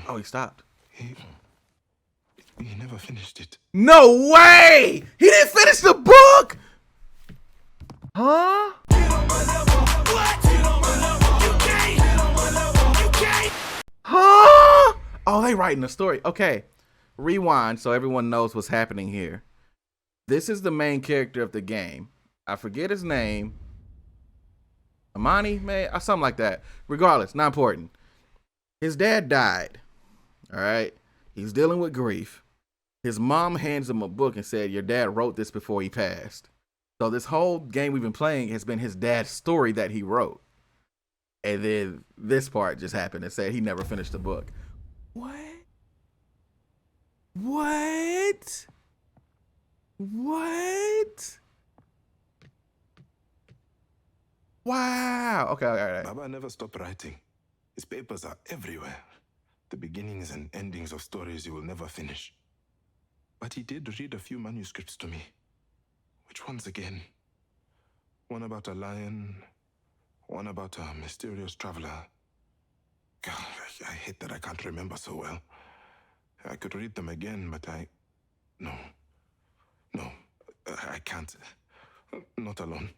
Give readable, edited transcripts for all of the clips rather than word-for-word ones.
Oh, he stopped. He never finished it. No way! He didn't finish the book! Huh? Huh? Oh, they writing the story. Okay. Rewind so everyone knows what's happening here. This is the main character of the game. I forget his name. Amani, man, or something like that. Regardless, not important. His dad died. All right. He's dealing with grief. His mom hands him a book and said, your dad wrote this before he passed. So this whole game we've been playing has been his dad's story that he wrote. And then this part just happened and said he never finished the book. What? What? What? Wow. Okay, all right. Baba never stopped writing. His papers are everywhere. The beginnings and endings of stories you will never finish. But he did read a few manuscripts to me. Which ones again? One about a lion, one about a mysterious traveler. God, I hate that I can't remember so well. I could read them again, but No, I can't. Not alone.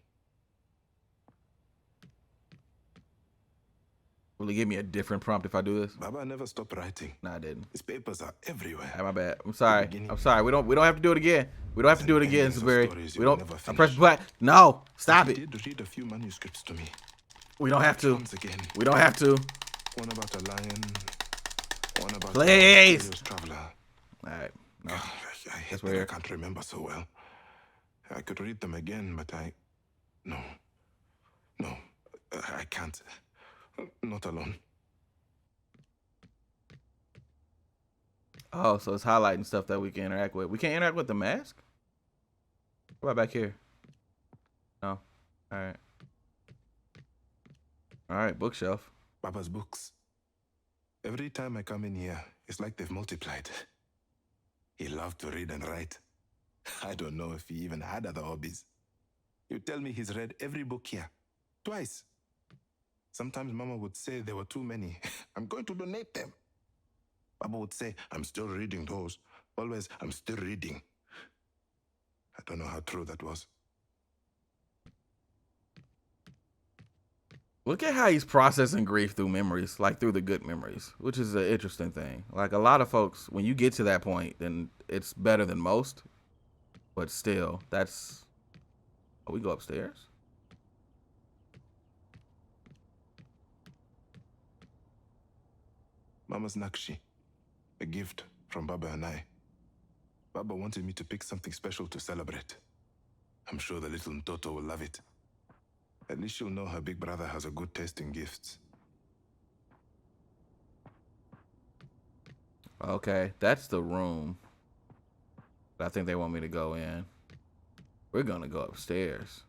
Will he give me a different prompt if I do this? Baba never stopped writing. No, I didn't. His papers are everywhere. My bad. I'm sorry. We don't have to do it again. We don't have to do it again, Saberi. We don't. I press black. No, stop it. He did read a few manuscripts to me. We don't have to. Once again. We don't have to. One about a lion. One about Please. a mysterious traveler. All right. No. I hate that I can't remember so well. I could read them again, but No, I can't. Not alone. Oh, so it's highlighting stuff that we can interact with. We can't interact with the mask? What about back here? No. All right. All right, bookshelf. Baba's books. Every time I come in here, it's like they've multiplied. He loved to read and write. I don't know if he even had other hobbies. You tell me he's read every book here. Twice. Sometimes Mama would say there were too many. I'm going to donate them. Baba would say, I'm still reading those. Always, I'm still reading. I don't know how true that was. Look at how he's processing grief through memories, like through the good memories, which is an interesting thing. Like a lot of folks, when you get to that point, then it's better than most. But still, that's... Oh, we go upstairs? Mama's Nakshi. A gift from Baba and I. Baba wanted me to pick something special to celebrate. I'm sure the little Mtoto will love it. At least she'll know her big brother has a good taste in gifts. Okay, that's the room. I think they want me to go in. We're gonna go upstairs.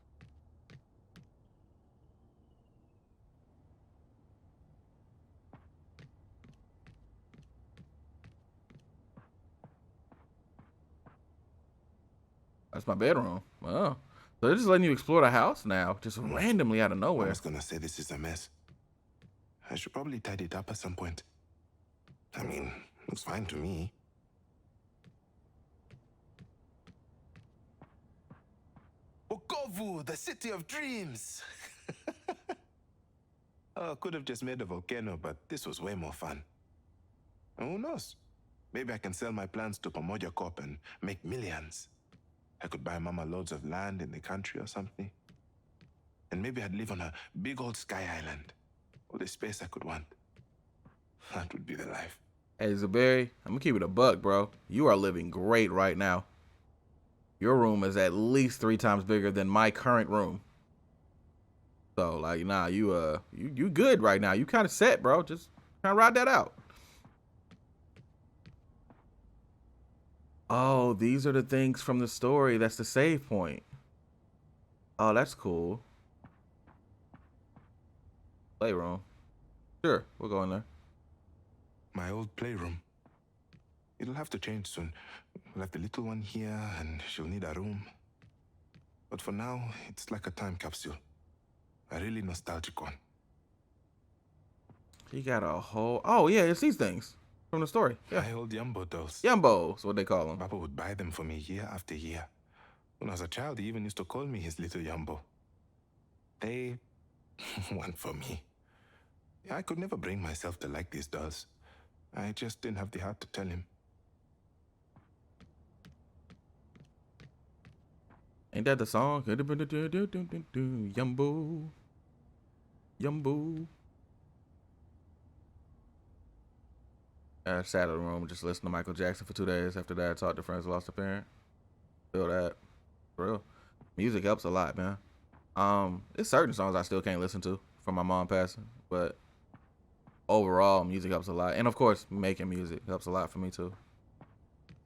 That's my bedroom. Oh. So they're just letting you explore the house now, just randomly out of nowhere. I was gonna say this is a mess. I should probably tidy it up at some point. I mean, looks fine to me. Bukovu, the city of dreams! Oh, could have just made a volcano, but this was way more fun. And who knows? Maybe I can sell my plans to Pamoja Corp and make millions. I could buy Mama loads of land in the country or something. And maybe I'd live on a big old sky island. All the space I could want. That would be the life. Hey, Zaberi, I'm gonna keep it a buck, bro. You are living great right now. Your room is at least 3 times bigger than my current room. So, like, nah, you good right now. You kind of set, bro. Just kind of ride that out. Oh, these are the things from the story. That's the save point. Oh, that's cool. Playroom. Sure, we'll go in there. My old playroom. It'll have to change soon. We'll have the little one here, and she'll need a room. But for now, it's like a time capsule. A really nostalgic one. He got a whole... Oh, yeah, it's these things From the story. Yeah. My old Yumbo dolls. Yumbo is what they call them. Papa would buy them for me year after year. When I was a child, he even used to call me his little Yumbo. They weren't for me. I could never bring myself to like these dolls. I just didn't have the heart to tell him. Ain't that the song? Yumbo. Yumbo. I sat in the room and just listened to Michael Jackson for 2 days. After that, I talked to friends who lost a parent. Feel that. For real. Music helps a lot, man. There's certain songs I still can't listen to from my mom passing, but overall, music helps a lot. And of course, making music helps a lot for me too.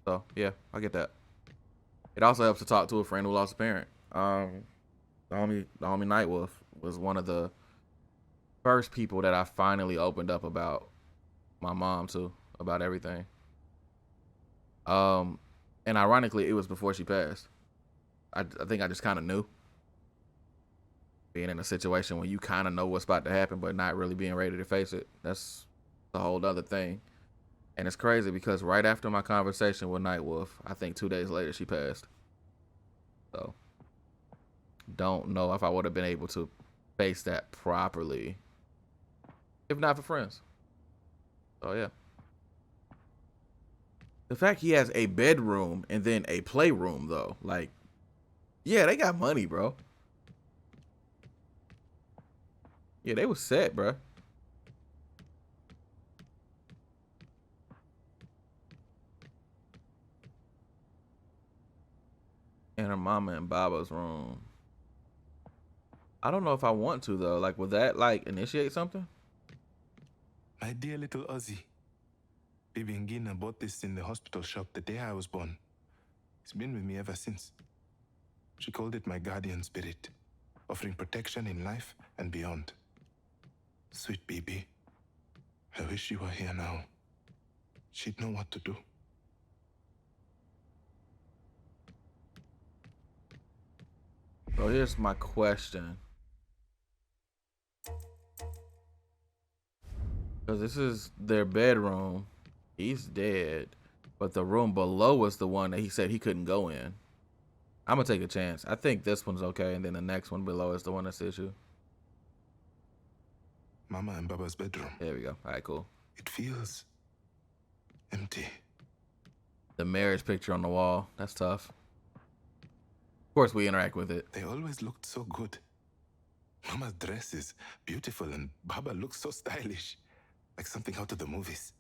So yeah, I get that. It also helps to talk to a friend who lost a parent. The homie Nightwolf was one of the first people that I finally opened up about my mom to, about everything. And ironically, it was before she passed. I think I just kind of knew. Being in a situation where you kind of know what's about to happen, but not really being ready to face it. That's a whole other thing. And it's crazy because right after my conversation with Nightwolf, I think 2 days later she passed. So, don't know if I would have been able to face that properly if not for friends. So, yeah. The fact he has a bedroom and then a playroom, though, like, yeah, they got money, bro. Yeah, they was set, bro. And her mama and Baba's room. I don't know if I want to, though. Like, would that, like, initiate something? My dear little Ozzy. Bibi Ngina bought this in the hospital shop the day I was born. It's been with me ever since. She called it my guardian spirit, offering protection in life and beyond. Sweet Bibi. I wish she were here now. She'd know what to do. So here's my question. Because this is their bedroom. He's dead. But the room below was the one that he said he couldn't go in. I'm going to take a chance. I think this one's okay. And then the next one below is the one that's the issue. Mama and Baba's bedroom. There we go. All right, cool. It feels empty. The marriage picture on the wall. That's tough. Of course, we interact with it. They always looked so good. Mama's dress is beautiful and Baba looks so stylish. Like something out of the movies.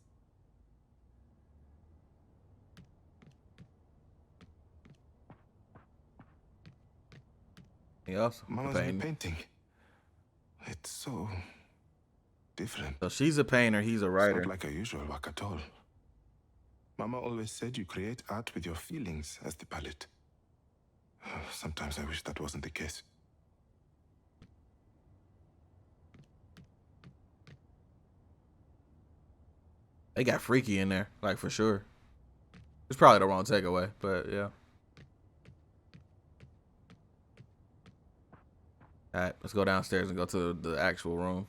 Anything else? Mama's new painting. It's so different. So she's a painter, he's a writer. It's not like a usual work at all. Mama always said you create art with your feelings as the palette. Sometimes I wish that wasn't the case. They got freaky in there, like for sure. It's probably the wrong takeaway, but yeah. All right, let's go downstairs and go to the actual room.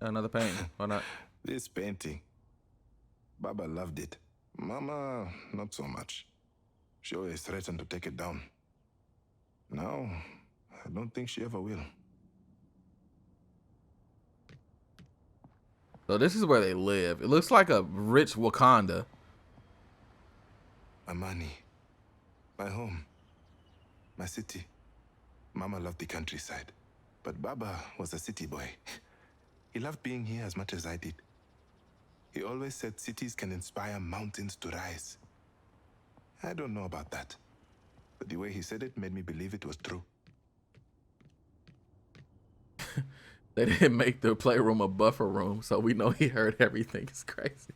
Another painting. Why not? This painting. Baba loved it. Mama, not so much. She always threatened to take it down. Now, I don't think she ever will. So this is where they live. It looks like a rich Wakanda. My money. My home. My city. Mama loved the countryside. But Baba was a city boy. He loved being here as much as I did. He always said cities can inspire mountains to rise. I don't know about that. But the way he said it made me believe it was true. They didn't make the playroom a buffer room, so we know he heard everything. It's crazy.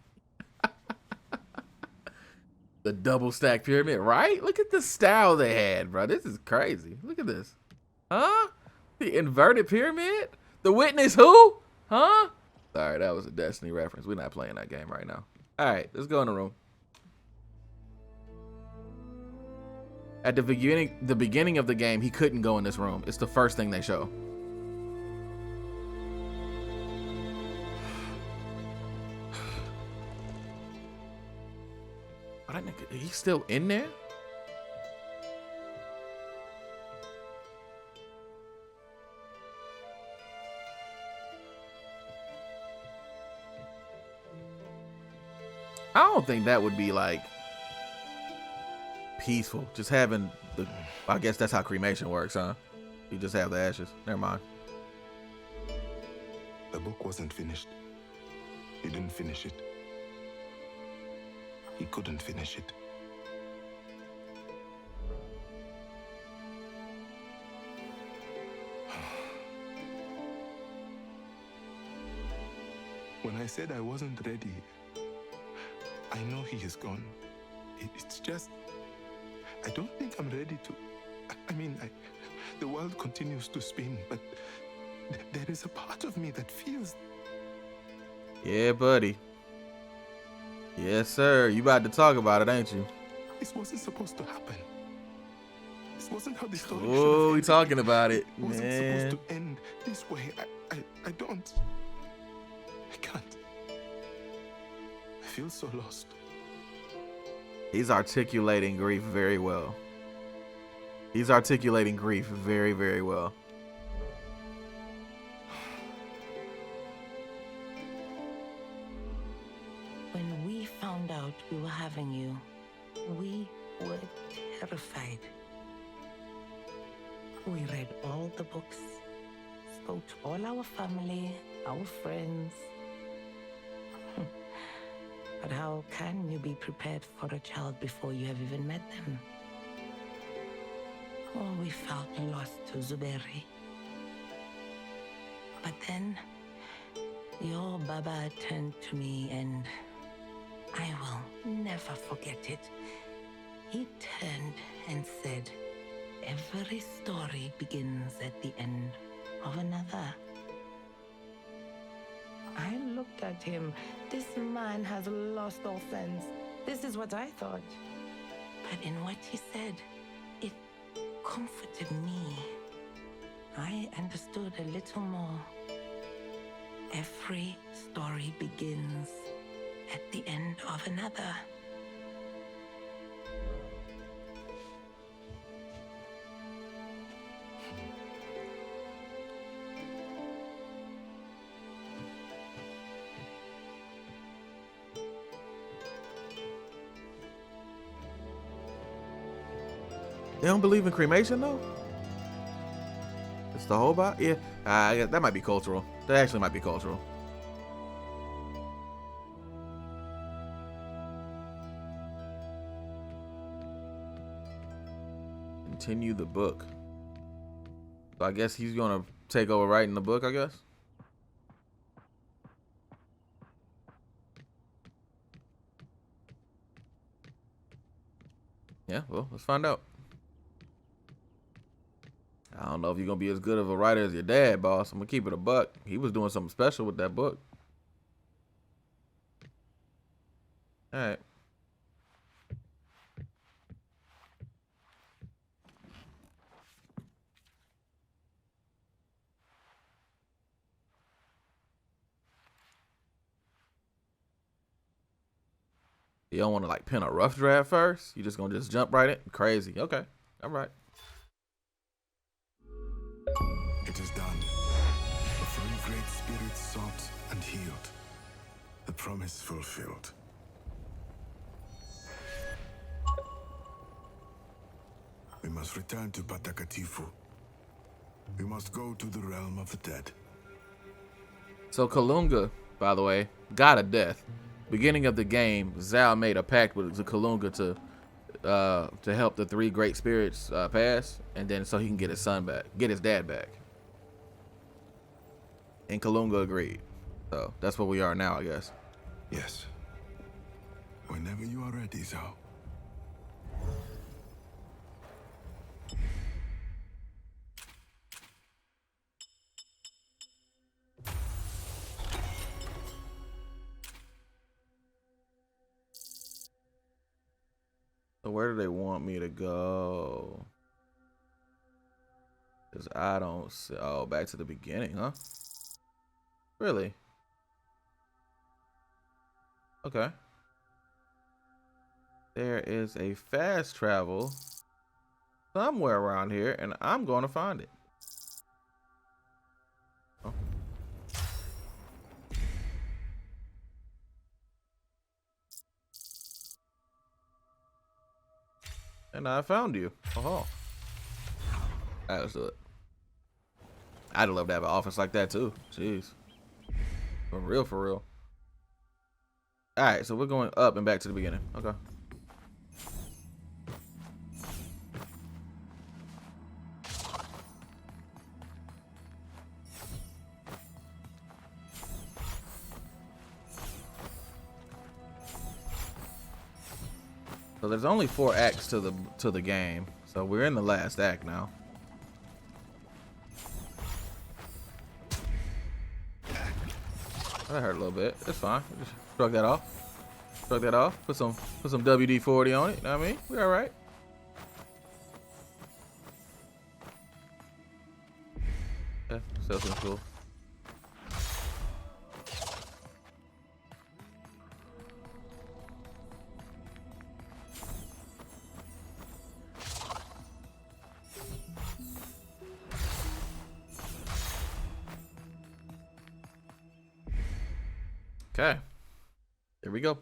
The double stack pyramid, right? Look at the style they had, bro. This is crazy. Look at this. Huh? The inverted pyramid? The witness who? Huh? Sorry, that was a Destiny reference. We're not playing that game right now. All right, let's go in the room. At the beginning of the game, he couldn't go in this room. It's the first thing they show. Oh, that nigga, he's still in there? I don't think that would be like peaceful. Just having the, I guess that's how cremation works, huh? You just have the ashes. Never mind. The book wasn't finished. He didn't finish it. He couldn't finish it. When I said I wasn't ready, I know he is gone. It's just, I don't think I'm ready to. I mean, the world continues to spin, but there is a part of me that feels. Yeah, buddy. Yes, sir. You about to talk about it, ain't you? This wasn't supposed to happen. This wasn't how the story should have Oh, we ended. talking about it, It wasn't man. supposed to end this way. I don't. I can't. I feel so lost. He's articulating grief very well. He's articulating grief very, very well. When we found out we were having you, we were terrified. We read all the books, spoke to all our family, our friends. But how can you be prepared for a child before you have even met them? Oh, we felt lost to Zuberi. But then, your Baba turned to me and I will never forget it. He turned and said, every story begins at the end of another. I looked at him. This man has lost all sense. This is what I thought. But in what he said, it comforted me. I understood a little more. Every story begins at the end of another. They don't believe in cremation though? It's the whole body? Yeah. That might be cultural. That actually might be cultural. Continue the book. So I guess he's gonna take over writing the book, I guess. Yeah, well, let's find out. I don't know if you're gonna be as good of a writer as your dad, boss. I'm gonna keep it a buck. He was doing something special with that book. All right. You don't want to like pen a rough draft first? You just gonna just jump right in? Crazy. Okay. All right. It is done. The three great spirits sought and healed. The promise fulfilled. We must return to Patakatifu. We must go to the realm of the dead. So Kalunga, by the way, god of death. Beginning of the game, Zal made a pact with the Kalunga to help the three great spirits pass, and then so he can get his son back, get his dad back. And Kalunga agreed. So that's what we are now, I guess. Yes. Whenever you are ready, Zal. So where do they want me to go? Because I don't see. Oh, back to the beginning, huh? Really? Okay. There is a fast travel somewhere around here, and I'm going to find it. Oh. And I found you. Oh. All right, let's do it. I'd love to have an office like that too. Jeez. For real, for real. All right, so we're going up and back to the beginning. Okay. So there's only 4 acts to the game. So we're in the last act now. That hurt a little bit. It's fine. Just shrug that off. Shrug that off. Put some WD-40 on it. You know what I mean? We all right. Yeah, still seems cool. Okay. Here we go.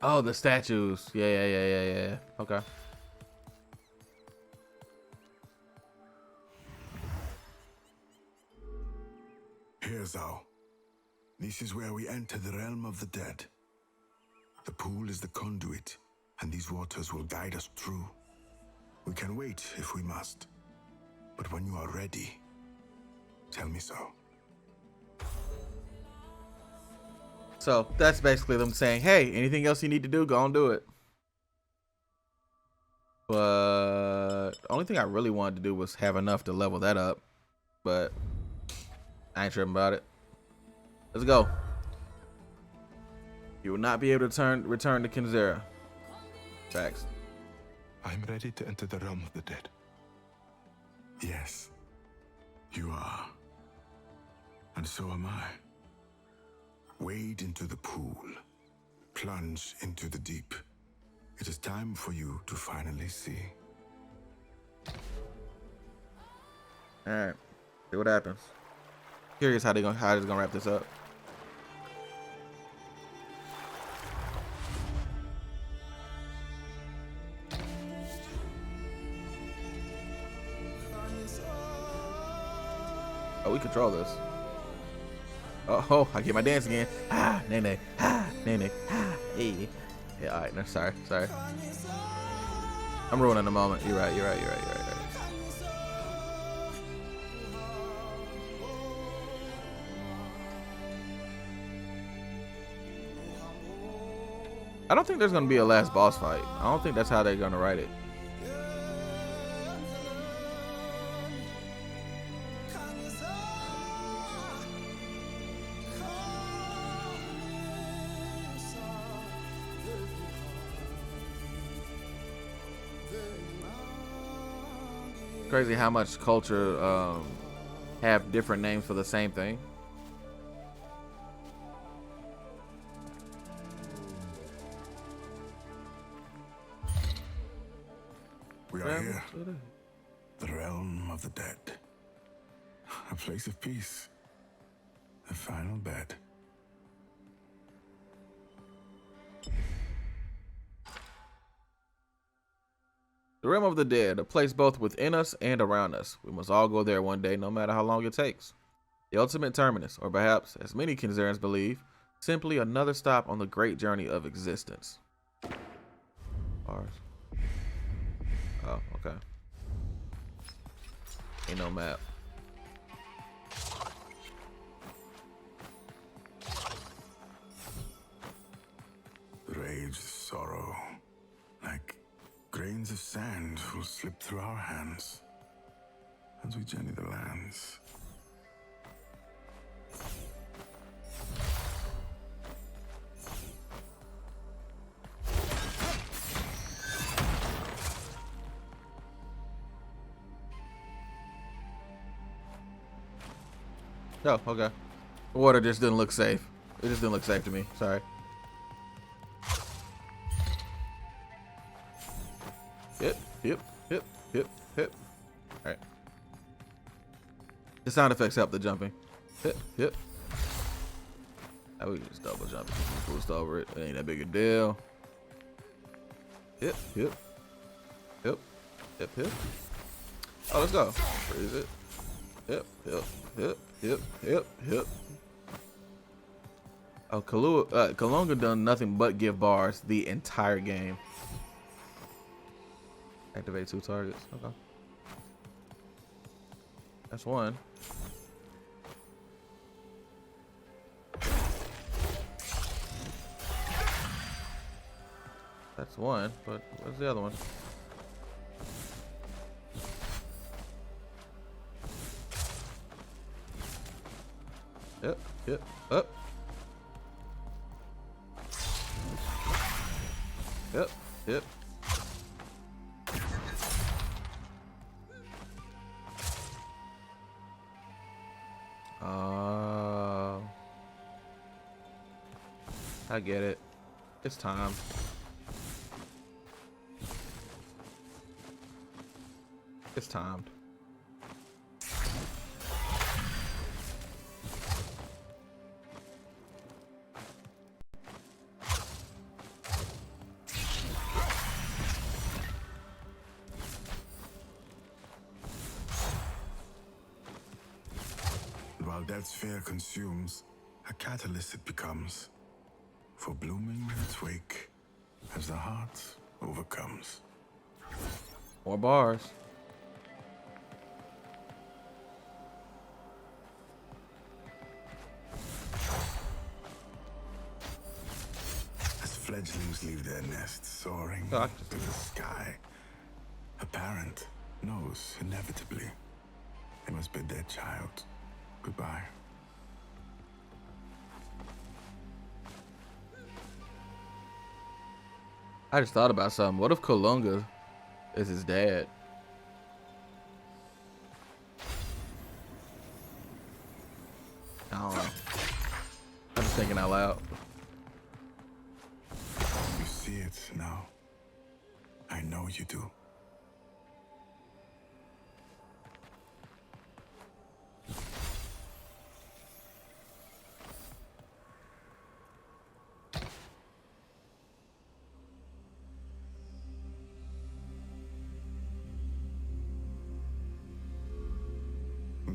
Oh, the statues. Yeah. Okay. Here's how. This is where we enter the realm of the dead. The pool is the conduit, and these waters will guide us through. We can wait if we must. But when you are ready, tell me so. So that's basically them saying, hey, anything else you need to do, go and do it. But the only thing I really wanted to do was have enough to level that up. But I ain't tripping about it. Let's go. You will not be able to return to Kenzera. Facts. I'm ready to enter the realm of the dead. Yes, you are. And so am I. Wade into the pool. Plunge into the deep. It is time for you to finally see. All right. See what happens. Curious how they're gonna wrap this up. Oh, we control this. Oh, I get my dance again. Ah, nay, ah, nay, ah, hey. Yeah, all right, no, sorry. I'm ruining the moment. You're right. I don't think there's gonna be a last boss fight. I don't think that's how they're gonna write it. Crazy how much culture have different names for the same thing. We are here. The realm of the dead. A place of peace. A final bed. The realm of the dead, a place both within us and around us. We must all go there one day, no matter how long it takes. The ultimate terminus, or perhaps, as many Kenzerans believe, simply another stop on the great journey of existence. Ours. Oh, okay. Ain't no map. Rage, sorrow, like grains of sand will slip through our hands as we journey the lands. Oh, okay. The water just didn't look safe. It just didn't look safe to me. Sorry. Hip, hip, hip, hip, hip. All right. The sound effects help the jumping. Hip, hip. Now we can just double jump it. Boost over it. It ain't that big a deal. Hip, hip, hip, hip, hip. Oh, let's go. Freeze it. Hip, hip, hip, hip, hip, hip. Oh, Kalunga done nothing but give bars the entire game. Activate 2 targets. Okay. That's one. That's one, but where's the other one? Yep, yep, up. Yep, yep. I get it. It's time. It's timed. While that sphere consumes, a catalyst it becomes, for blooming in its wake as the heart overcomes. More bars. As fledglings leave their nests soaring Oh, to the sky, a parent knows inevitably they must bid their child goodbye. I just thought about something. What if Kalunga is his dad? I don't know. I'm just thinking out loud. You see it now. I know you do.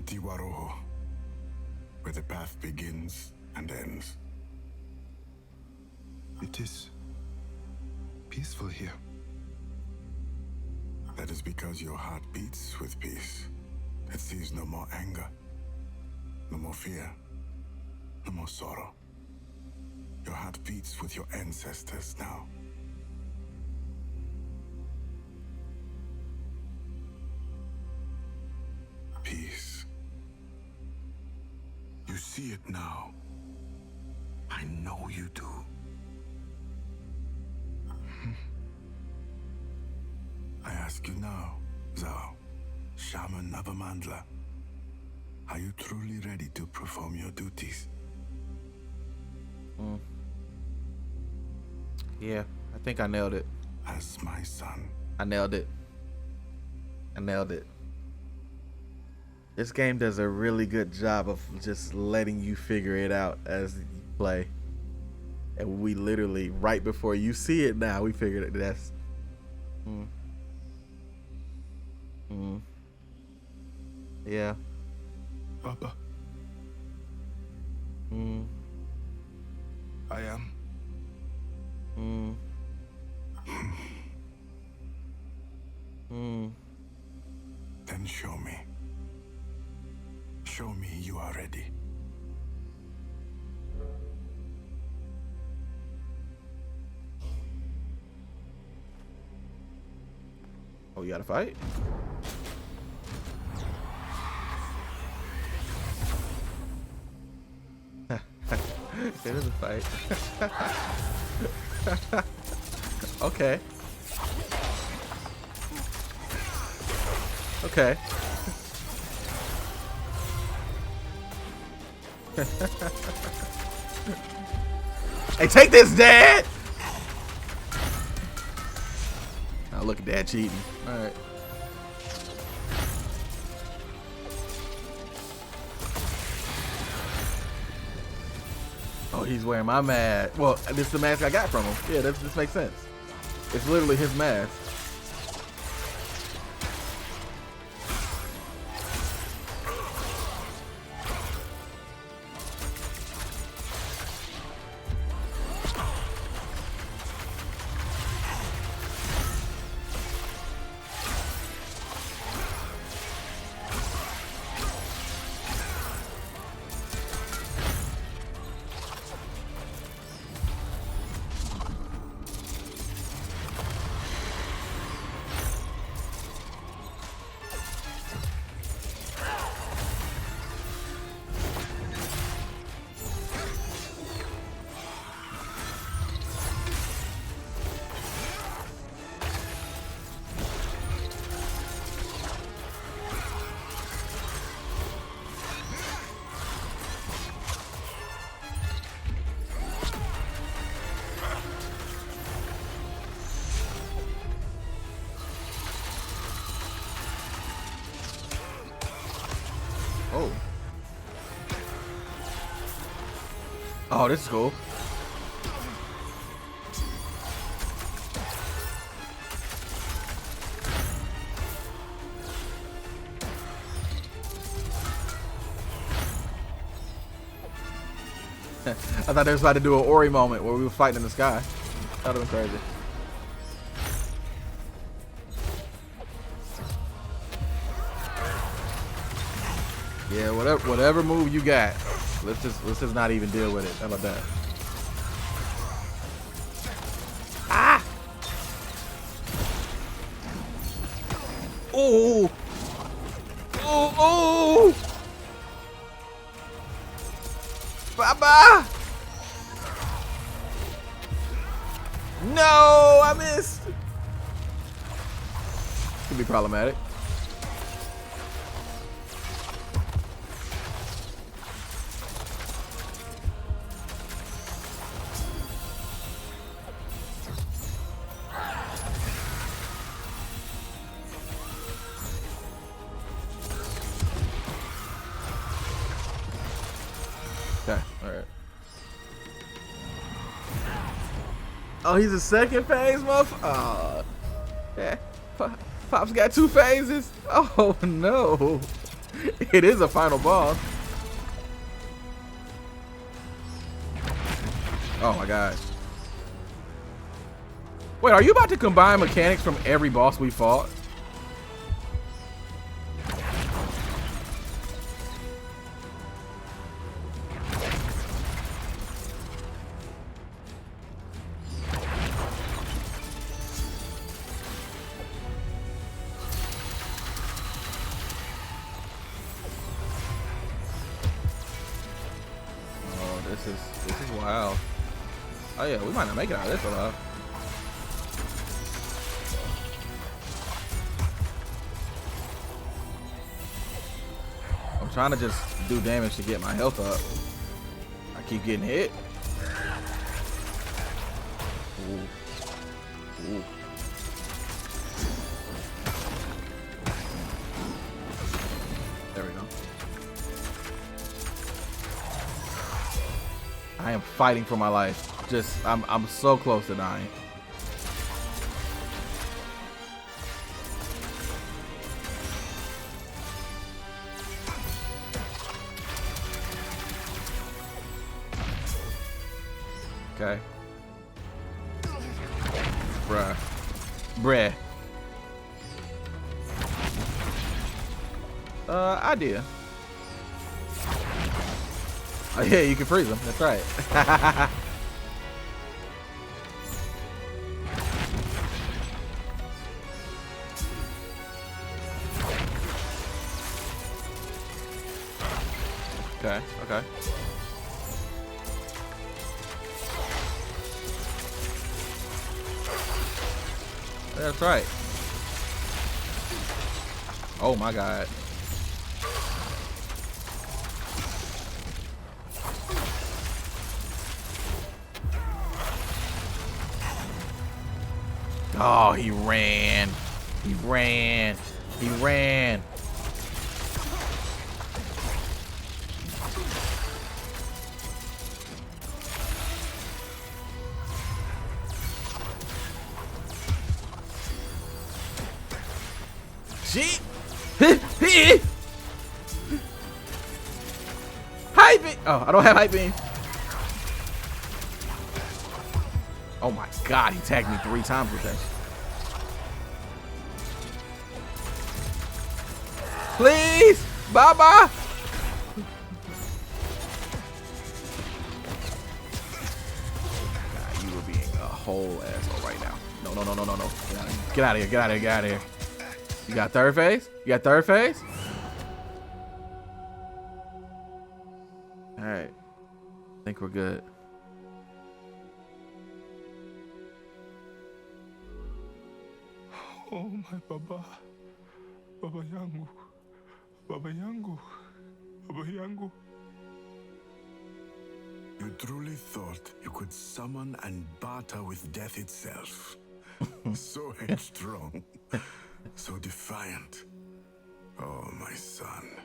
Tiwaroho, where the path begins and ends. It is peaceful here. That is because your heart beats with peace. It sees no more anger, no more fear, no more sorrow. Your heart beats with your ancestors now. Peace. You see it now. I know you do. I ask you now, Zhao, Shaman of Amandla, are you truly ready to perform your duties? Yeah, I think I nailed it. As my son. I nailed it. I nailed it. This game does a really good job of just letting you figure it out as you play. And we literally, right before you see it now, we figured it. That's... Yeah. Papa. I am. Then show me. Show me you are ready. Oh, you gotta fight? It is a fight. Okay. Okay. Hey, take this, Dad! Oh, look at Dad cheating. Alright. Oh, he's wearing my mask. Well, this is the mask I got from him. Yeah, this makes sense. It's literally his mask. Oh. Oh, this is cool. I thought they was about to do an Ori moment where we were fighting in the sky. That would have been crazy. Yeah, whatever move you got, let's just not even deal with it. How about that? Ah! Oh! Oh! Oh! Baba! No, I missed. Could be problematic. Okay, alright. Oh, he's a second phase, motherfucker? Oh, yeah. Pop's got 2 phases? Oh, no. It is a final boss. Oh, my gosh. Wait, are you about to combine mechanics from every boss we fought? This is wild. Oh yeah, we might not make it out of this alive. I'm trying to just do damage to get my health up. I keep getting hit. Ooh. Ooh. There we go. I am fighting for my life. Just, I'm so close to dying. Okay. Bruh. Idea. Oh yeah, you can freeze them. That's right. Okay. That's right. Oh my God. Oh, he ran. He ran. He ran. She. Hype beam. Oh, I don't have hype beam. Oh my God, he tagged me 3 times with that. Please, Baba. God, you were being a whole asshole right now. No, no, no, no, no, no. Get out of here. Get out of here. Get out of here. You got third phase? You got third phase? All right. I think we're good. Oh, my Baba. Baba yangu. Baba yangu. Baba yangu. You truly thought you could summon and barter with death itself. So headstrong. So defiant. Oh, my son.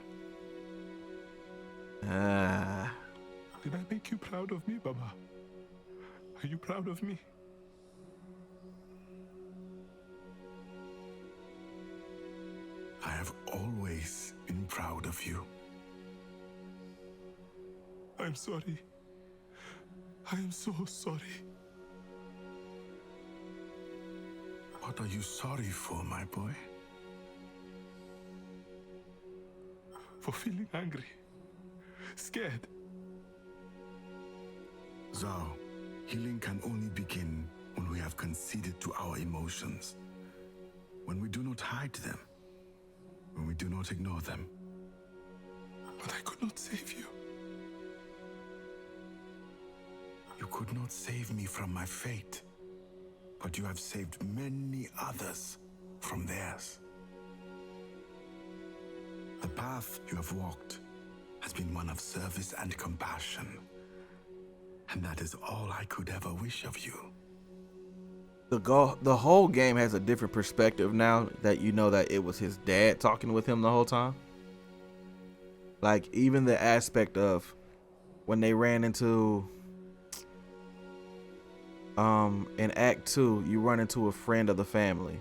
Did I make you proud of me, Baba? Are you proud of me? I have always been proud of you. I'm sorry. I am so sorry. What are you sorry for, my boy? For feeling angry, scared. Zhao, healing can only begin when we have conceded to our emotions. When we do not hide them. When we do not ignore them. But I could not save you. You could not save me from my fate. But you have saved many others from theirs. The path you have walked has been one of service and compassion. And that is all I could ever wish of you. The whole game has a different perspective now that you know that it was his dad talking with him the whole time. Like, even the aspect of when they ran into in Act 2, you run into a friend of the family,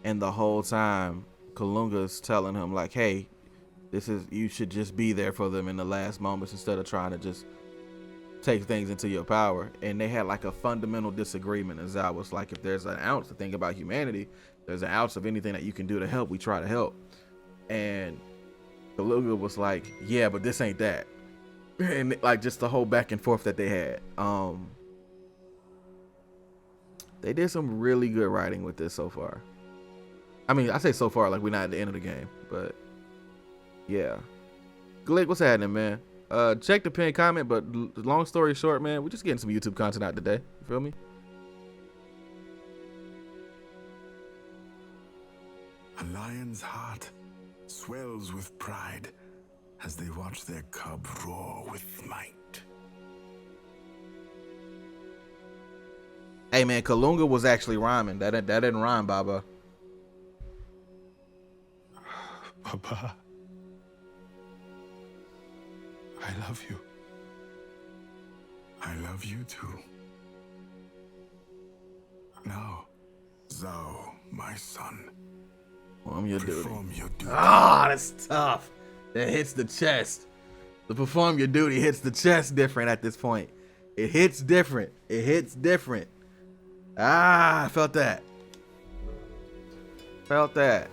and the whole time Kalunga's telling him like, hey, you should just be there for them in the last moments instead of trying to just take things into your power. And they had like a fundamental disagreement, and Zhao was like, if there's an ounce to think about humanity, there's an ounce of anything that you can do to help, we try to help. And Kalunga was like, yeah, but this ain't that. And like just the whole back and forth that they had. They did some really good writing with this so far. I mean, I say so far like we're not at the end of the game, but yeah. Glick, what's happening, man? Check the pinned comment, but long story short, man, we're just getting some YouTube content out today. You feel me? A lion's heart swells with pride as they watch their cub roar with might. Hey, man, Kalunga was actually rhyming. That didn't rhyme, Baba. Baba, I love you. I love you too. Now, Zhao, my son, Perform your duty. perform your duty. Ah, that's tough. That hits the chest. The perform your duty hits the chest different at this point. It hits different. It hits different. Ah, I felt that. Felt that.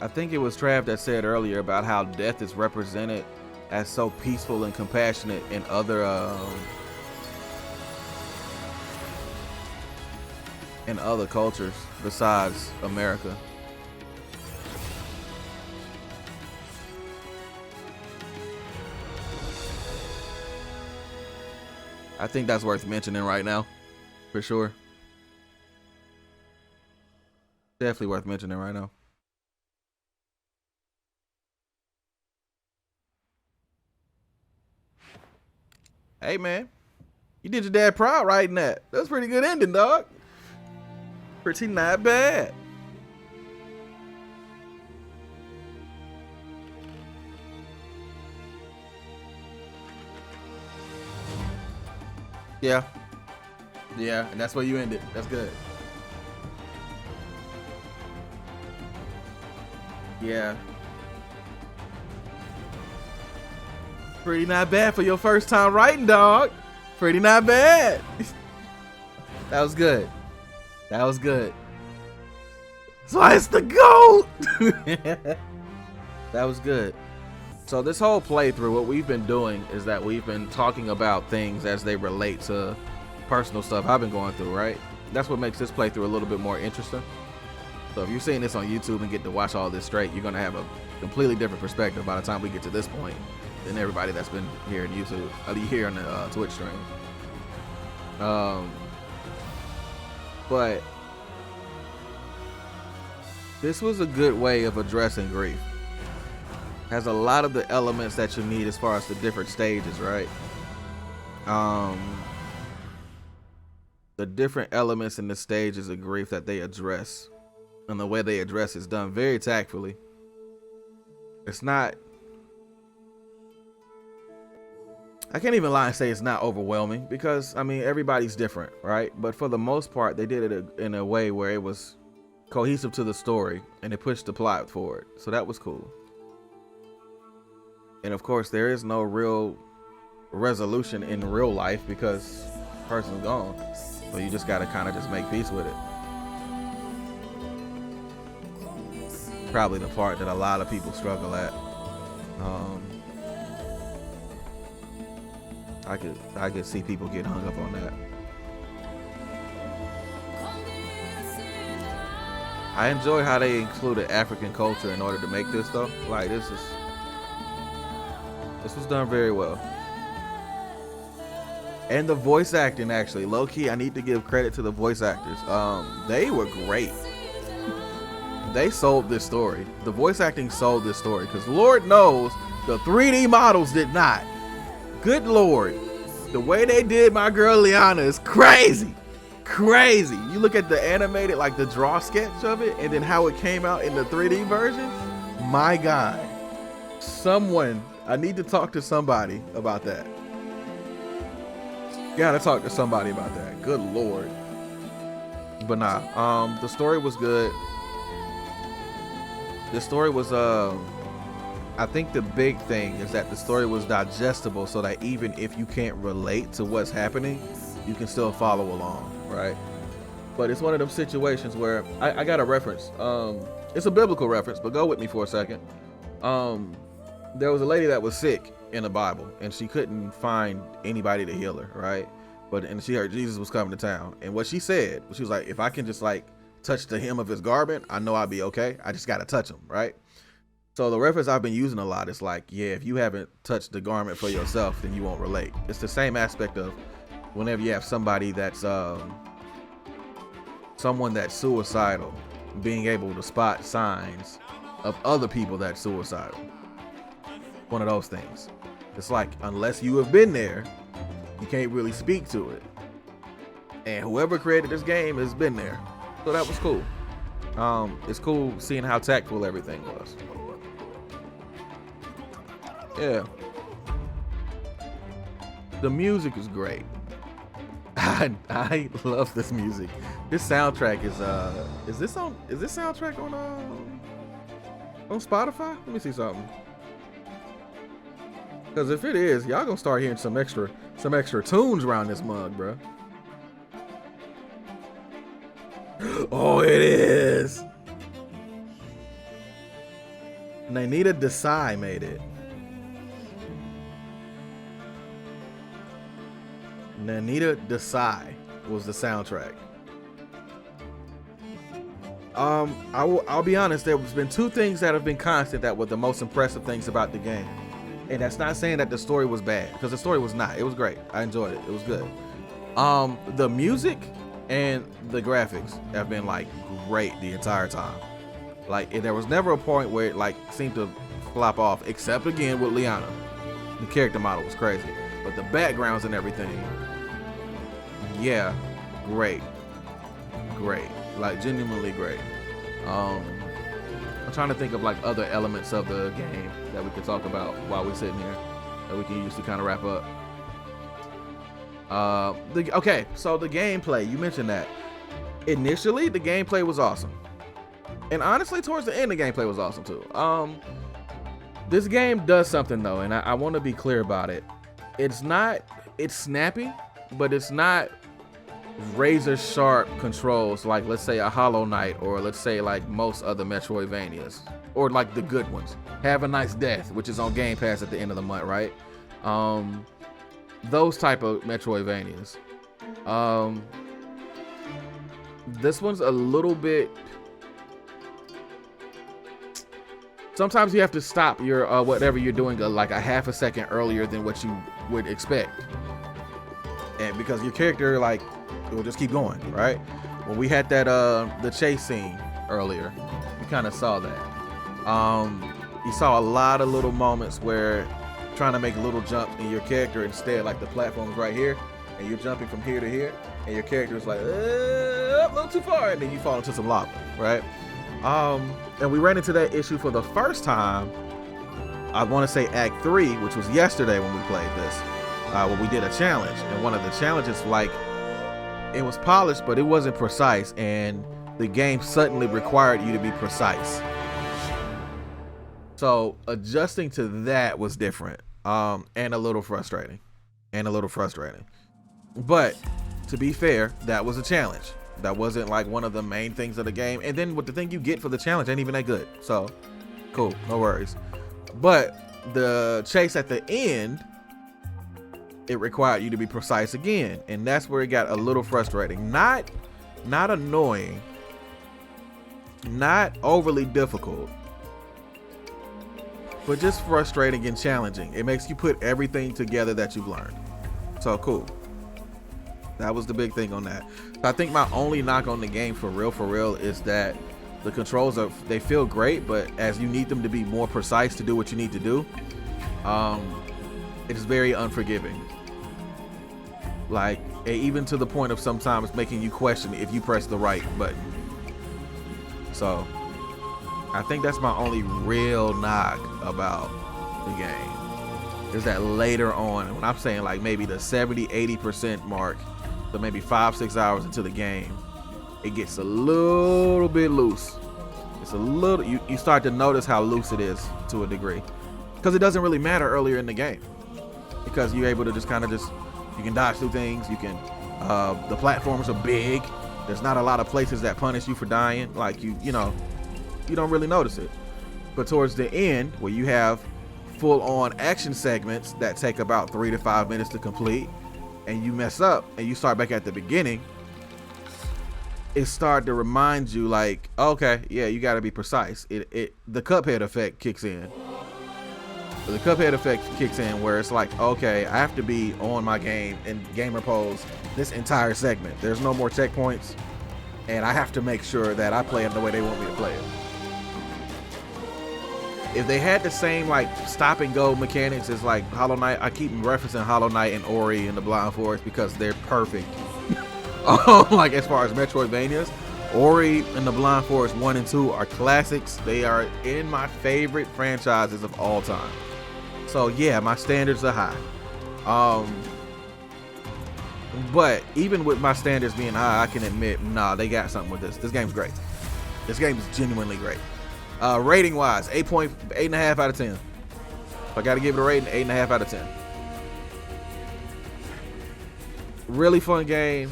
I think it was Trav that said earlier about how death is represented as so peaceful and compassionate in other cultures besides America. I think that's worth mentioning right now, for sure. Definitely worth mentioning right now. Hey man, you did your dad proud writing that. That was a pretty good ending, dog. Pretty not bad. Yeah. Yeah, and that's where you ended. That's good. Yeah. Pretty not bad for your first time writing, dog. Pretty not bad. That was good. That was good. So it's the GOAT. That was good. So this whole playthrough, what we've been doing is that we've been talking about things as they relate to personal stuff I've been going through, right? That's what makes this playthrough a little bit more interesting. So if you're seeing this on YouTube and get to watch all this straight, you're gonna have a completely different perspective by the time we get to this point than everybody that's been here in YouTube, here on the Twitch stream. But this was a good way of addressing grief. Has a lot of the elements that you need as far as the different stages, right? The different elements in the stages of grief that they address, and the way they address is done very tactfully. It's not, I can't even lie and say it's not overwhelming, because I mean everybody's different, right? But for the most part, they did it in a way where it was cohesive to the story and it pushed the plot forward. So that was cool. And of course, there is no real resolution in real life because the person's gone. So you just gotta kind of just make peace with it. Probably the part that a lot of people struggle at. I could see people get hung up on that. I enjoy how they included African culture in order to make this though. Like this was done very well. And the voice acting, actually, low key, I need to give credit to the voice actors. They were great. They sold this story. The voice acting sold this story, because Lord knows the 3D models did not. Good Lord, the way they did my girl Liana is crazy. Crazy. You look at the animated, like the draw sketch of it, and then how it came out in the 3D version. My God. I need to talk to somebody about that. Gotta talk to somebody about that. Good Lord. But nah, the story was good. The story was, I think the big thing is that the story was digestible, so that even if you can't relate to what's happening, you can still follow along, right? But it's one of them situations where I got a reference. It's a biblical reference, but go with me for a second. There was a lady that was sick in the Bible, and she couldn't find anybody to heal her, right? And she heard Jesus was coming to town, and what she said, she was like, if I can just like touch the hem of his garment, I know I'll be okay. I just gotta touch him, right? So the reference I've been using a lot is like, yeah, if you haven't touched the garment for yourself, then you won't relate. It's the same aspect of whenever you have somebody that's someone that's suicidal, being able to spot signs of other people that's suicidal. One of those things. It's like, unless you have been there, you can't really speak to it. And whoever created this game has been there. So that was cool. It's cool seeing how tactful everything was. Yeah. The music is great. I love this music. This soundtrack is this soundtrack on Spotify? Let me see something. Because if it is, y'all gonna start hearing some extra tunes around this mug, bro. Oh, it is. Linktr.ee made it. Linktr.ee was the soundtrack. I'll be honest, there's been two things that have been constant that were the most impressive things about the game. And that's not saying that the story was bad, because the story was not. It was great. I enjoyed it. It was good. The music and the graphics have been like great the entire time. Like, there was never a point where it like seemed to flop off, except again with Liana. The character model was crazy, but the backgrounds and everything, yeah, great, like genuinely great. I'm trying to think of like other elements of the game that we could talk about while we're sitting here that we can use to kind of wrap up. Okay, so the gameplay, you mentioned that. Initially, the gameplay was awesome, and honestly, towards the end, the gameplay was awesome too. This game does something though, and I want to be clear about it. It's snappy, but it's not razor sharp controls like, let's say, a Hollow Knight, or let's say like most other Metroidvanias, or like the good ones. Have a Nice Death, which is on Game Pass at the end of the month, right? Those type of Metroidvanias. This one's a little bit. Sometimes you have to stop your whatever you're doing like a half a second earlier than what you would expect, and because your character like it will just keep going, right? When we had that the chase scene earlier, you kind of saw that. You saw a lot of little moments where trying to make little jumps in your character, instead like the platform's right here and you're jumping from here to here, and your character is like a little too far, and then you fall into some lava, right? And we ran into that issue for the first time, I want to say Act 3, which was yesterday when we played this, when we did a challenge. And one of the challenges, like, it was polished, but it wasn't precise, and the game suddenly required you to be precise. So adjusting to that was different, and a little frustrating. But to be fair, that was a challenge. That wasn't like one of the main things of the game. And then what the thing you get for the challenge ain't even that good. So cool, no worries. But the chase at the end, it required you to be precise again. And that's where it got a little frustrating. Not annoying, not overly difficult, but just frustrating and challenging. It makes you put everything together that you've learned. So cool. That was the big thing on that. I think my only knock on the game for real is that the controls they feel great, but as you need them to be more precise to do what you need to do, it is very unforgiving. Like, even to the point of sometimes making you question if you press the right button. So I think that's my only real knock about the game, is that later on, when I'm saying like maybe the 70-80% mark, so maybe 5-6 hours into the game, it gets a little bit loose. It's a little, you start to notice how loose it is to a degree, because it doesn't really matter earlier in the game, because you're able to just kind of you can dodge through things. You can, the platforms are big. There's not a lot of places that punish you for dying. Like you don't really notice it. But towards the end, where you have full-on action segments that take about 3 to 5 minutes to complete, and you mess up and you start back at the beginning, it started to remind you like, okay, yeah, you got to be precise. The Cuphead effect kicks in. The Cuphead effect kicks in where it's like, okay, I have to be on my game in gamer pose this entire segment. There's no more checkpoints, and I have to make sure that I play it the way they want me to play it. If they had the same like stop and go mechanics as like Hollow Knight, I keep referencing Hollow Knight and Ori and the Blind Forest because they're perfect. Like as far as Metroidvanias, Ori and the Blind Forest 1 and 2 are classics. They are in my favorite franchises of all time. So yeah, my standards are high. But even with my standards being high, I can admit, nah, they got something with this. This game's great. This game is genuinely great. Rating wise, 8.5 out of 10. If I gotta give it a rating, 8.5 out of 10. Really fun game.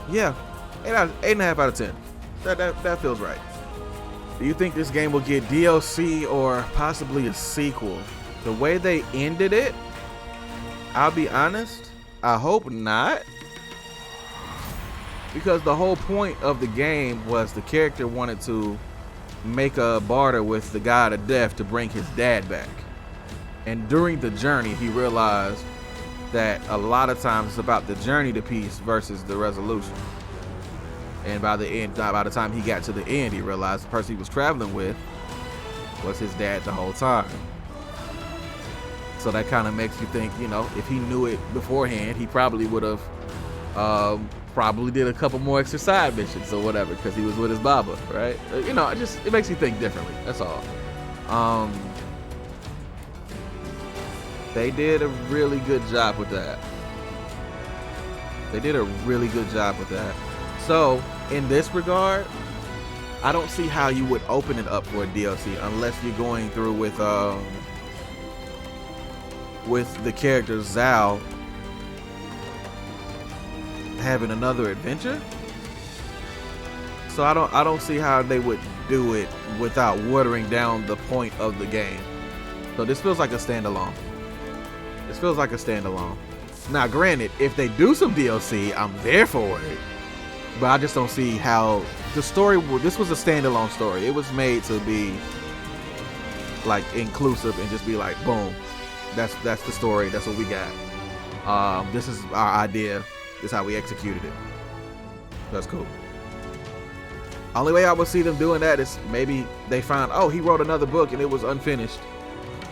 Yeah, 8.5 out of 10. That feels right. Do you think this game will get DLC or possibly a sequel? The way they ended it, I'll be honest, I hope not. Because the whole point of the game was the character wanted to make a barter with the god of death to bring his dad back. And during the journey, he realized that a lot of times it's about the journey to peace versus the resolution. And by the time he got to the end, he realized the person he was traveling with was his dad the whole time. So that kind of makes you think, you know, if he knew it beforehand, he probably would have probably did a couple more extra side missions or whatever, because he was with his Baba, right? You know, it makes you think differently. That's all. They did a really good job with that. So in this regard, I don't see how you would open it up for a DLC unless you're going through with the character Zhao having another adventure. So I don't see how they would do it without watering down the point of the game. So this feels like a standalone. Now, granted, if they do some DLC, I'm there for it. But I just don't see how the story. This was a standalone story. It was made to be like inclusive and just be like, boom, that's the story. That's what we got. This is our idea. This is how we executed it. That's cool. Only way I would see them doing that is maybe they found, oh, he wrote another book and it was unfinished.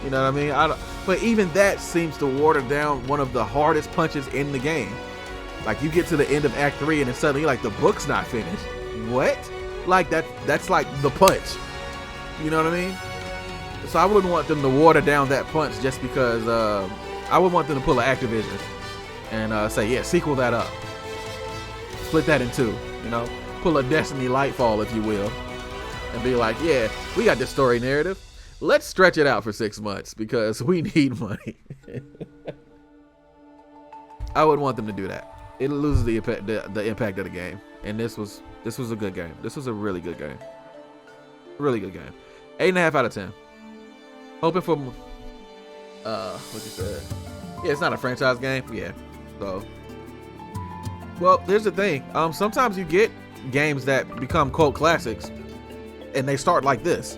You know what I mean? But even that seems to water down one of the hardest punches in the game. Like, you get to the end of Act 3 and then suddenly, like, the book's not finished. What? Like, that's like the punch. You know what I mean? So I wouldn't want them to water down that punch just because I would want them to pull an Activision and say, yeah, sequel that up. Split that in two, you know? Pull a Destiny Lightfall, if you will. And be like, yeah, we got this story narrative. Let's stretch it out for 6 months because we need money. I wouldn't want them to do that. It loses the impact of the game. And this was a good game. This was a really good game. Really good game. 8.5 out of 10. Hoping for what you said. Yeah, it's not a franchise game. Yeah. So, well, here's the thing. Sometimes you get games that become cult classics and they start like this.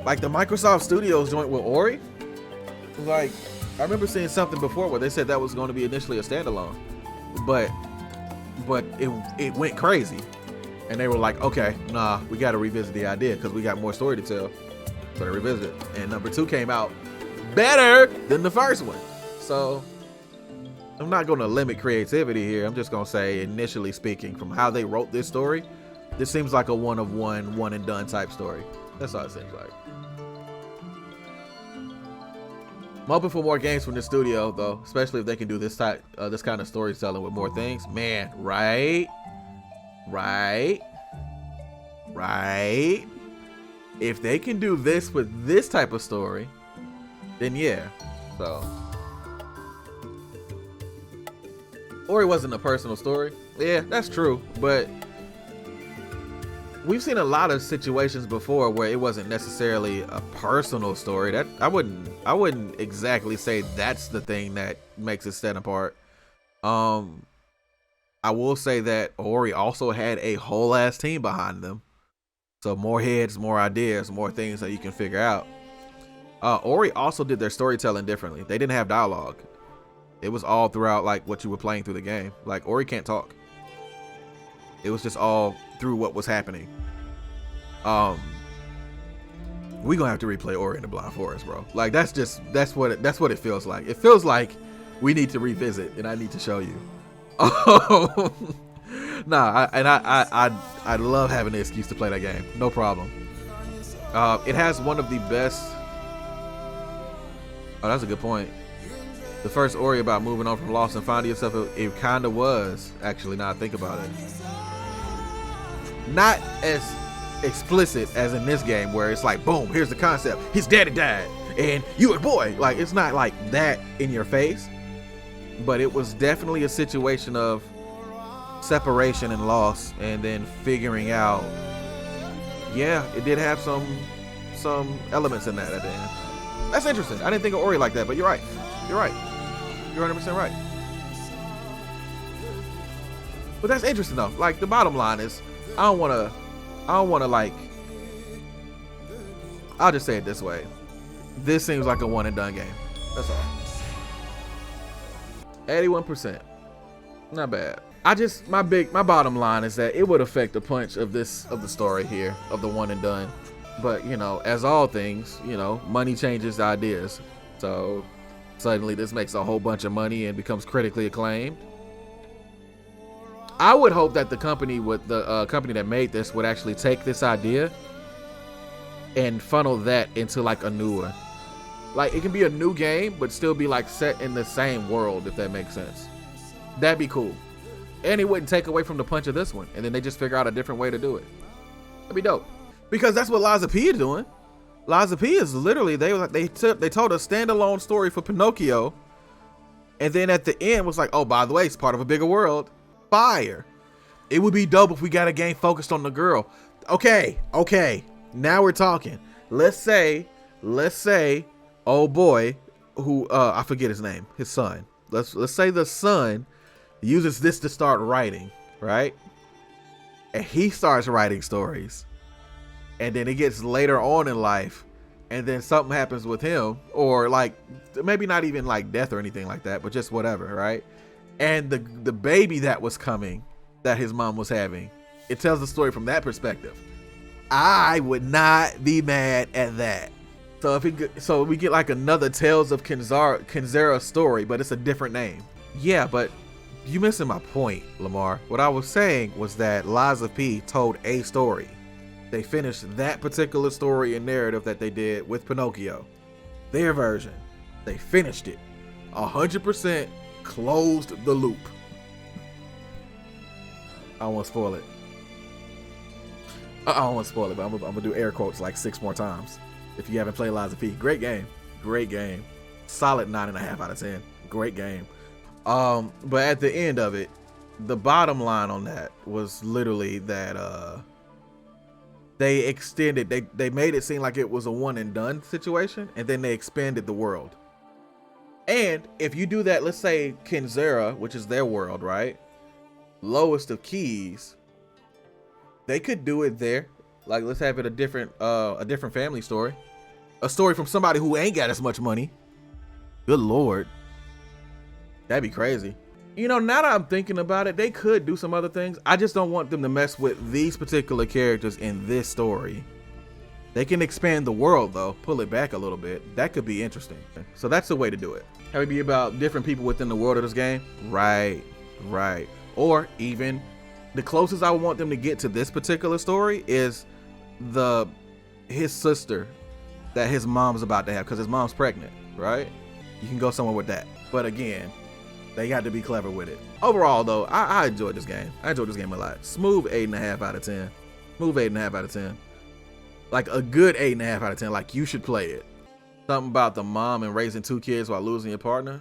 Like the Microsoft Studios joint with Ori. Like, I remember seeing something before where they said that was going to be initially a standalone, but it went crazy, and they were like, okay, nah, we got to revisit the idea because we got more story to tell. So they revisit, and number 2 came out better than the first one. So I'm not going to limit creativity here. I'm just going to say, initially speaking, from how they wrote this story, this seems like a one and done type story. That's all it seems like. I'm hoping for more games from the studio, though, especially if they can do this kind of storytelling with more things. Man, right? If they can do this with this type of story, then yeah. So, or it wasn't a personal story. Yeah, that's true, but we've seen a lot of situations before where it wasn't necessarily a personal story. That I wouldn't exactly say that's the thing that makes it stand apart. I will say that Ori also had a whole ass team behind them. So more heads, more ideas, more things that you can figure out. Ori also did their storytelling differently. They didn't have dialogue. It was all throughout, like, what you were playing through the game. Like, Ori can't talk. It was just all through what was happening. We gonna have to replay Ori and the Blind Forest, bro. Like, that's what it feels like. It feels like we need to revisit, and I need to show you. I love having an excuse to play that game. No problem. It has one of the best. Oh, that's a good point. The first Ori about moving on from loss and finding yourself, it kind of was, actually, now I think about it. Not as explicit as in this game where it's like, boom, here's the concept. His daddy died, and you a boy. Like, it's not like that in your face. But it was definitely a situation of separation and loss, and then figuring out, yeah, it did have some elements in that at the end. That's interesting. I didn't think of Ori like that, but you're right. You're 100% right. But that's interesting though. Like, the bottom line is, I don't want to like I'll just say it this way. This seems like a one and done game. That's all. 81%. Not bad. My bottom line is that it would affect the punch of the story here, of the one and done. But, you know, as all things, you know, money changes ideas. So suddenly this makes a whole bunch of money and becomes critically acclaimed. I would hope that the company that made this would actually take this idea and funnel that into like a newer, like it can be a new game, but still be like set in the same world, if that makes sense. That'd be cool. And it wouldn't take away from the punch of this one. And then they just figure out a different way to do it. That'd be dope. Because that's what Lies of P is doing. Lies of P is literally, they told a standalone story for Pinocchio. And then at the end was like, oh, by the way, it's part of a bigger world. Fire. It would be dope if we got a game focused on the girl. Okay. Now we're talking. Let's say, oh boy, who I forget his name, his son. Let's say the son uses this to start writing, right? And he starts writing stories. And then it gets later on in life, and then something happens with him, or like maybe not even like death or anything like that, but just whatever, right? And the baby that was coming, that his mom was having, it tells the story from that perspective. I would not be mad at that. So we get like another Tales of Kenzera story, but it's a different name. Yeah, but you missing my point, Lamar. What I was saying was that Lies of P told a story. They finished that particular story and narrative that they did with Pinocchio. Their version. They finished it. 100% closed the loop. I don't want to spoil it. I don't want to spoil it, but I'm gonna do air quotes like 6 more times. If you haven't played Lies of P, great game. Solid 9.5 out of 10. Great game. But at the end of it, the bottom line on that was literally that they extended, they made it seem like it was a one and done situation, and then they expanded the world. And if you do that, let's say Kenzera, which is their world, right? Lowest of keys, they could do it there. Like, let's have it a different family story. A story from somebody who ain't got as much money. Good Lord. That'd be crazy. You know, now that I'm thinking about it, they could do some other things. I just don't want them to mess with these particular characters in this story. They can expand the world though, pull it back a little bit. That could be interesting. So that's the way to do it. Have it be about different people within the world of this game? Right. Or even the closest I want them to get to this particular story is his sister that his mom's about to have, because his mom's pregnant, right? You can go somewhere with that. But again, they got to be clever with it. Overall though, I enjoyed this game. I enjoyed this game a lot. Smooth 8.5 out of 10. Smooth 8.5 out of 10. Like a good 8.5 out of 10. Like you should play it. Something about the mom and raising 2 kids while losing your partner.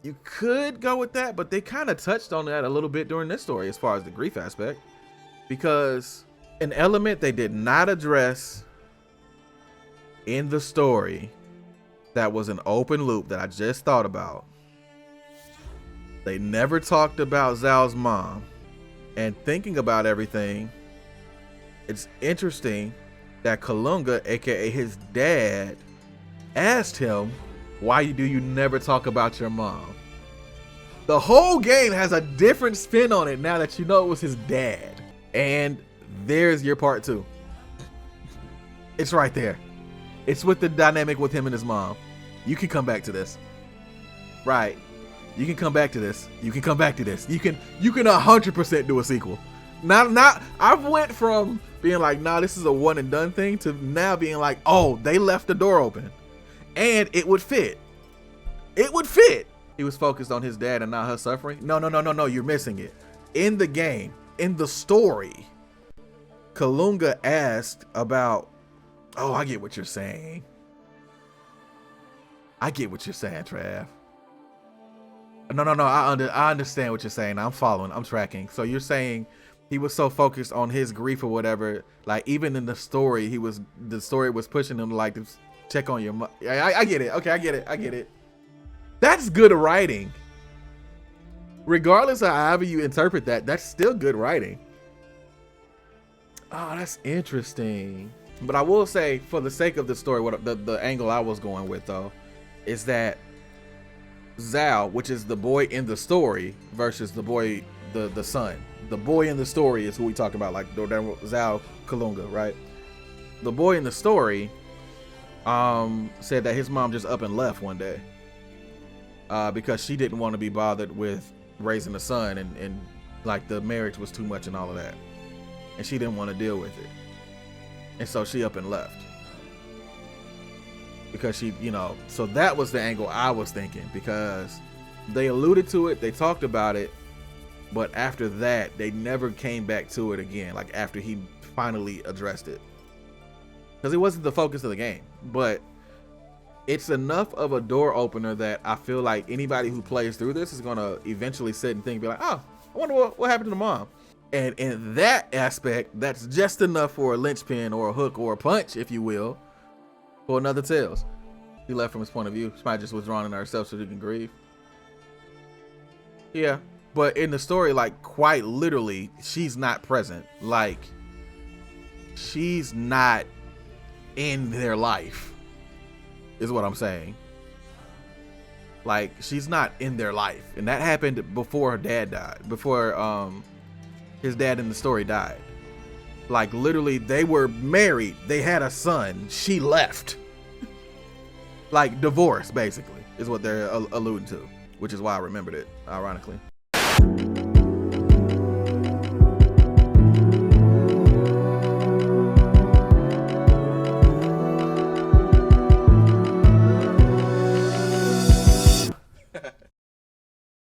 You could go with that, but they kind of touched on that a little bit during this story as far as the grief aspect. Because an element they did not address in the story that was an open loop that I just thought about. They never talked about Zhao's mom. And thinking about everything, it's interesting that Kalunga, aka his dad, asked him, why do you never talk about your mom? The whole game has a different spin on it now that you know it was his dad. And there's your part 2. It's right there. It's with the dynamic with him and his mom. You can come back to this. Right. You can come back to this. You can come back to this. You can 100% do a sequel. Now I've went from being like, nah, this is a one and done thing, to now being like, oh, they left the door open. And it would fit. It would fit. He was focused on his dad and not her suffering. No, you're missing it. In the game, in the story, Kalunga asked about, oh, I get what you're saying. I get what you're saying, Trav. No, I understand what you're saying. I'm following, I'm tracking. So you're saying he was so focused on his grief or whatever, like even in the story, the story was pushing him to like to check on your mom. I get it. Okay, I get it. That's good writing. Regardless of however you interpret that, that's still good writing. Oh, that's interesting. But I will say, for the sake of the story, what the angle I was going with though, is that Zhao, which is the boy in the story, versus the boy, the son. The boy in the story is who we talk about, like Zhao Kalunga, right? The boy in the story said that his mom just up and left one day because she didn't want to be bothered with raising a son, and like the marriage was too much and all of that, and she didn't want to deal with it, and so she up and left because she, you know. So that was the angle I was thinking, because they alluded to it, they talked about it, but after that they never came back to it again, like after he finally addressed it, because it wasn't the focus of the game. But it's enough of a door opener that I feel like anybody who plays through this is going to eventually sit and think, be like, oh, I wonder what happened to the mom. And in that aspect, that's just enough for a linchpin or a hook or a punch, if you will, for another Tales. He left from his point of view. She might just withdrawn in herself so she can grieve. Yeah, but in the story, like, quite literally, she's not present. Like, she's not in their life, is what I'm saying. Like, she's not in their life, and that happened before her dad died, before his dad in the story died. Like, literally, they were married, they had a son, she left. Like, divorce, basically, is what they're alluding to, which is why I remembered it, ironically.